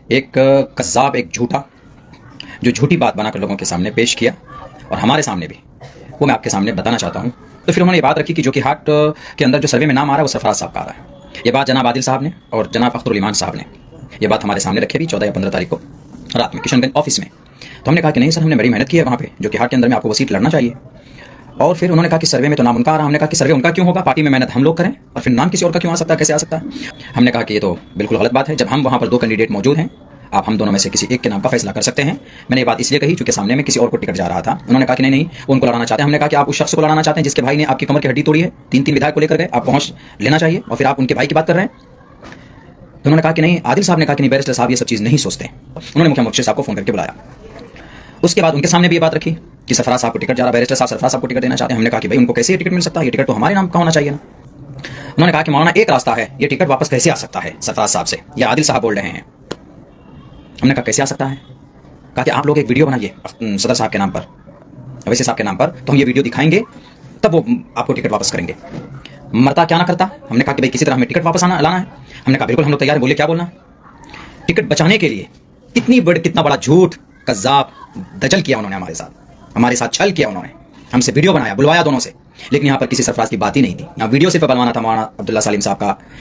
एक कज़्ज़ाब, एक झूठा, जो झूठी बात बनाकर लोगों के सामने पेश किया और हमारे सामने भी, वो मैं आपके सामने बताना चाहता हूँ। तो फिर उन्होंने ये बात रखी कि जो कि हार्ट के अंदर जो सर्वे में नाम आ रहा है वो सरफराज साहब का आ रहा है। ये बात जनाब आदिल साहब ने और जनाब अख्तरुल ईमान साहब ने ये बात हमारे सामने रखी थी 14 या 15 तारीख को रात में किशनगंज ऑफिस में। तो हमने कहा कि नहीं सर, हमने बड़ी मेहनत की है वहाँ पे, जो कि हार्ट के अंदर में आपको वो सीट लड़ना चाहिए। और फिर उन्होंने कहा कि सर्वे में तो नाम उनका आ रहा है। हमने कहा कि सर्वे उनका क्यों होगा, पार्टी में मेहनत हम लोग करें और फिर नाम किसी और का क्यों आ सकता है, कैसे आ सकता है। हमने कहा कि ये तो बिल्कुल गलत बात है। जब हम वहाँ पर 2 कैंडिडेट मौजूद हैं, आप हम दोनों में से किसी एक के नाम का फैसला कर सकते हैं। मैंने ये बात इसलिए कही क्योंकि सामने में किसी और को टिकट जा रहा था। उन्होंने कहा कि नहीं, वो उनको लड़ाना चाहते हैं। हमने कहा कि आप उस शख्स को लड़ाना चाहते हैं जिसके भाई ने आपकी कमर की हड्डी तोड़ी है, 3 विधायक को लेकर गए, आप पहुंच लेना चाहिए और फिर आप उनके भाई की बात कर रहे हैं। तो उन्होंने कहा कि नहीं, आदिल साहब ने कहा कि नहीं बैरिस्टर साहब ये सब चीज़ नहीं सोचते। उन्होंने मुखिया मोर्चे साहब को फोन करके बुलाया। उसके बाद उनके सामने भी ये बात रखी कि सरफराज साहब को टिकट जा रहा है, बैरिस्टर साहब सरफराज साहब को टिकट देना चाहते हैं। हमने कहा कि भाई उनको कैसे ये टिकट मिल सकता है, ये टिकट तो हमारे नाम का होना चाहिए ना। उन्होंने कहा कि मौलाना एक रास्ता है, ये टिकट वापस कैसे आ सकता है सरफराज साहब से, या आदिल साहब बोल रहे हैं। हमने कहा कैसे आ सकता है। कहा कि आप लोग एक वीडियो बनाइए सदर साहब के नाम पर, वैसे साहब के नाम पर, तो हम ये वीडियो दिखाएंगे तब वो आपको टिकट वापस करेंगे, मरता क्या ना करता। हमने कहा कि भाई किसी तरह हमें टिकट वापस लाना है। हमने कहा बिल्कुल हम लोग तैयार हैं, बोले क्या बोलना। टिकट बचाने के लिए कितना बड़ा झूठ, कज़्ज़ाब, दजल किया उन्होंने हमारे साथ छल किया उन्होंने। हमसे वीडियो बनाया, बुलवाया दोनों से, लेकिन यहाँ पर किसी सरफराज की बात ही नहीं थी। यहाँ वीडियो सिर्फ बनवाना था मौलाना अब्दुल्ला सलीम साहब का